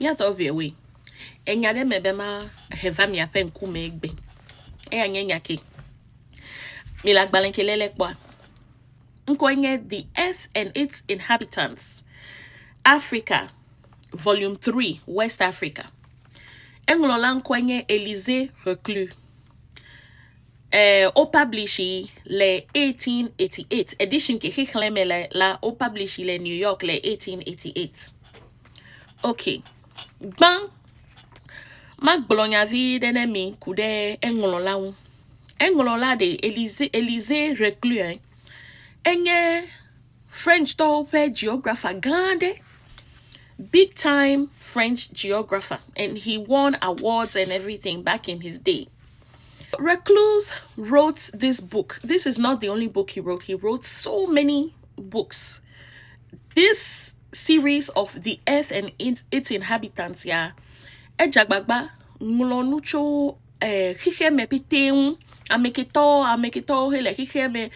Nyato we. Enyade mebema heva mi apen kume egbe. Nyake. Mila balenkelele kwa. Nkwenye The Earth and Its Inhabitants. Africa, Volume 3, West Africa. Englola nkwenye Elysée Reclus. O publishi le 1888. Edition ke hikleme la o publishi le New York le 1888. Okay. Ban Mak Bologna vi denemi kude englola un. Englola de Elysée Reclus. Enye French Geographer grande. Big time French geographer. And he won awards and everything back in his day. Reclus wrote this book. This is not the only book he wrote. He wrote so many books. This series of The Earth and Its Inhabitants, Ejagbagba, Mulonucho, Hiheme Piteun, Ameketo, Hele Hiheme,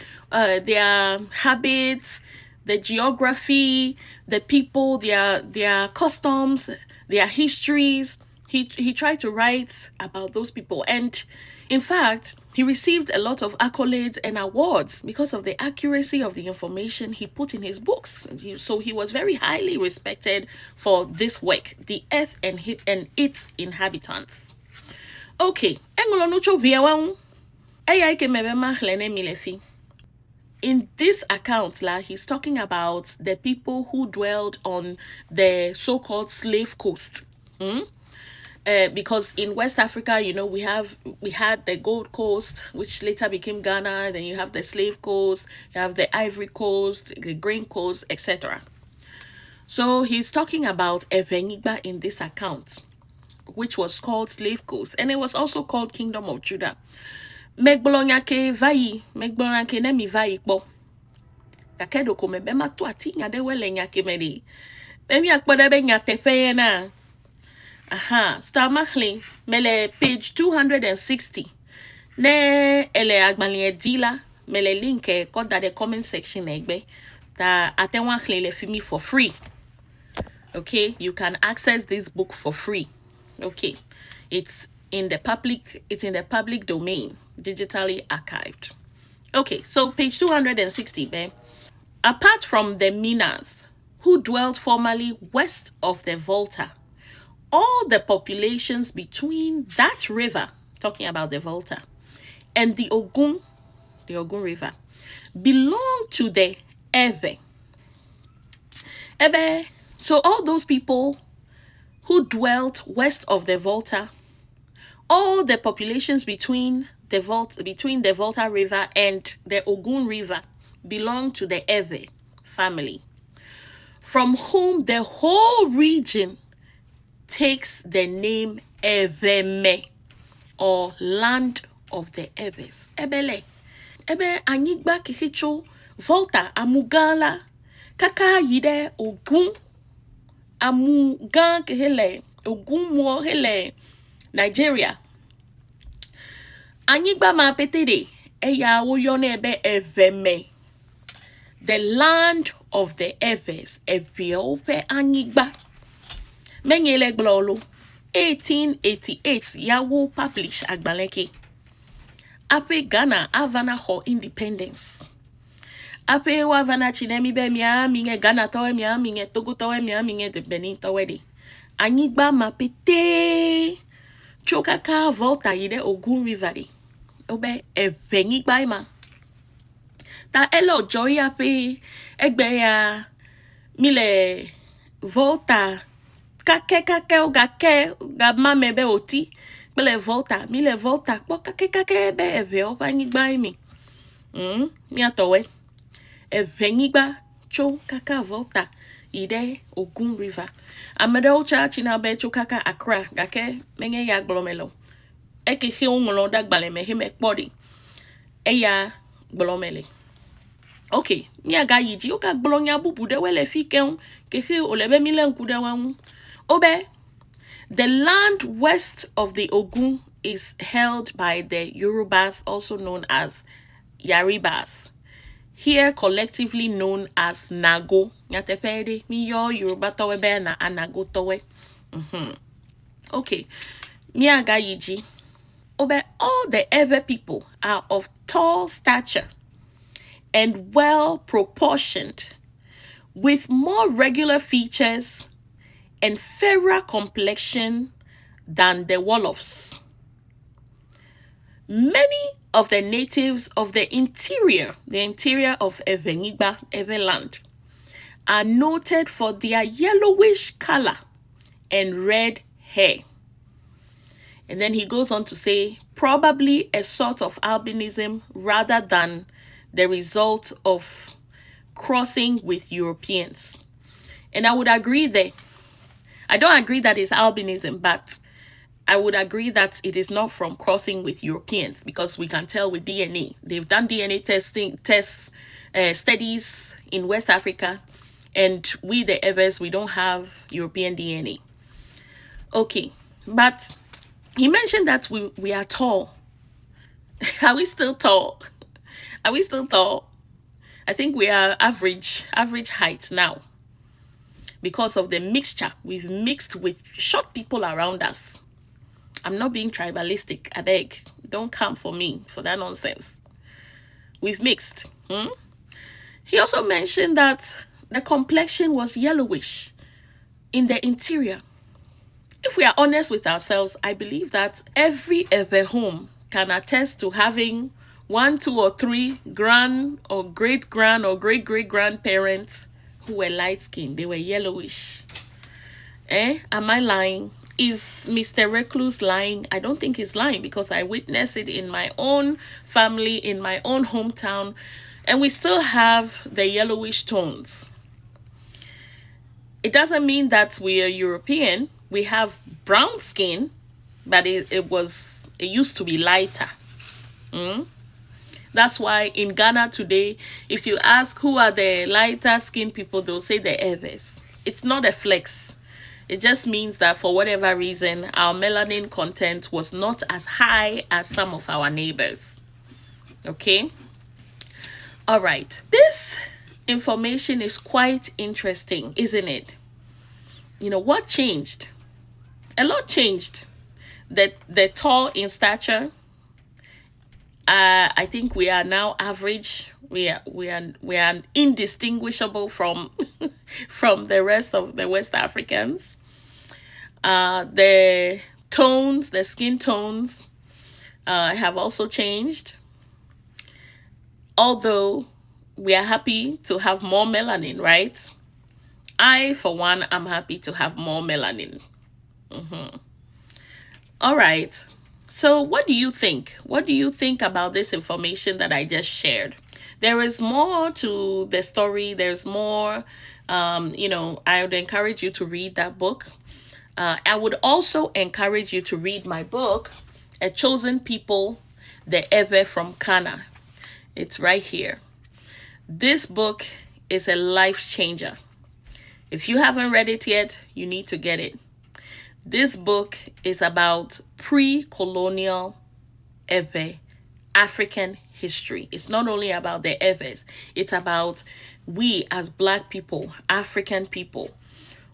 their habits, the geography, the people, their customs, their histories. He tried to write about those people. And in fact, he received a lot of accolades and awards because of the accuracy of the information he put in his books. So he was very highly respected for this work, The Earth and Its Inhabitants. Okay. In this account, he's talking about the people who dwelled on the so-called slave coast. Because in West Africa, we had the Gold Coast, which later became Ghana. Then you have the Slave Coast, you have the Ivory Coast, the Grain Coast, etc. So he's talking about Epenigba in this account, which was called Slave Coast, and it was also called Kingdom of Judah. Megbolonyake vai, megbolonyake nemi vai po. Kakedo kome bema tuati nyade wele nyake meri. Bemi akpode be nyatefe na. Star Machlin, mele page 260. Ne ele agmalie dila, mele linke koda the comment section egbe. Ta atenwa le fimi for free. Okay, you can access this book for free. Okay, it's in the public domain, digitally archived. Okay, so page 260, babe. Apart from the Minas, who dwelt formerly west of the Volta, all the populations between that river, talking about the Volta, and the Ogun River, belong to the Eʋes. So all those people who dwelt west of the Volta, all the populations between the Volta River and the Ogun River belong to the Eʋes family, from whom the whole region takes the name Eʋeme, or land of the Eʋes. Ebe anigba kihicho Volta amugala kaka yide Ogun amugan kehele Ogun mo hele Nigeria. Anigba ma petede eya woyone ebe Eʋeme, the land of the Eʋes. Eʋeope anigba. Menyele glolo 1888 yawo publish agbaleke. Ape Ghana avana ho independence. Ape wavana chinemi be mia minge Ghana towe mia minge Togo towe mia minge de Benin towe de. Anigba mapete chokaka Volta yide Ogun River de. Obe Evenigba ima. Ta elo joy ape egbe ya mile Volta kake o ga mame be oti bele Volta mile Volta po kake be eve o panigba imi mi atowe evenigba cho kaka Volta ide Ogun River amede o church na be cho kaka Accra gake menye ya gblomelo eke he unlo dagbale me he me podi eya gblomele. Okay, mi aga yiji o ka gbolonya bubu de wele fike ke he o lebe mi len kude wan. Obe, the land west of the Ogun is held by the Yorubas, also known as Yaribas, here collectively known as Nago. Nyatepede, mi yo Yoruba towe be na Anago towe. Okay. Miaga Yiji. Obe, all the Ewe people are of tall stature and well proportioned, with more regular features and fairer complexion than the Wolofs. Many of the natives of the interior of Ewe land, are noted for their yellowish color and red hair. And then he goes on to say, probably a sort of albinism rather than the result of crossing with Europeans. And I would agree there. I don't agree that it's albinism, but I would agree that it is not from crossing with Europeans, because we can tell with DNA. They've done DNA studies in West Africa, and we, the Eʋes, we don't have European DNA. Okay, but he mentioned that we are tall. Are we still tall? Are we still tall? I think we are average height now, because of the mixture. We've mixed with short people around us. I'm not being tribalistic, I beg. Don't come for me for that nonsense. We've mixed. He also mentioned that the complexion was yellowish in the interior. If we are honest with ourselves, I believe that every Ewe home can attest to having 1, 2, or 3 grand or great-grand or great-great-grandparents who were light-skinned. They were yellowish. Am I lying? Is Mr. Reclus lying? I don't think he's lying, because I witnessed it in my own family, in my own hometown, and we still have the yellowish tones. It doesn't mean that we are European. We have brown skin, but it used to be lighter. That's why in Ghana today, if you ask who are the lighter skinned people, they'll say the Eʋes. It's not a flex. It just means that for whatever reason, our melanin content was not as high as some of our neighbors. Okay? All right. This information is quite interesting, isn't it? You know, what changed? A lot changed. The tall in stature, I think we are now average. We are indistinguishable from from the rest of the West Africans. The tones, the skin tones, have also changed. Although we are happy to have more melanin, right? I, for one, am happy to have more melanin. All right. So what do you think? What do you think about this information that I just shared? There is more to the story. There's more. I would encourage you to read that book. I would also encourage you to read my book, A Chosen People, the Ewe from Kana. It's right here. This book is a life changer. If you haven't read it yet, you need to get it. This book is about pre-colonial Ewe African history. It's not only about the Eʋes, it's about we as Black people, African people.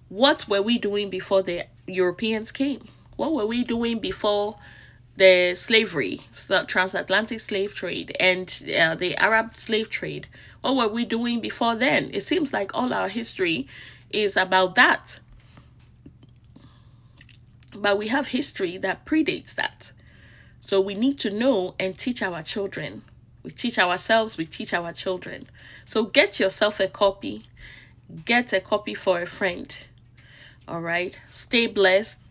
What were we doing before the Europeans came? What were we doing before the slavery, the transatlantic slave trade, and the Arab slave trade? What were we doing before then? It seems like all our history is about that. But we have history that predates that. So we need to know and teach our children. We teach ourselves, we teach our children. So get yourself a copy. Get a copy for a friend. All right. Stay blessed.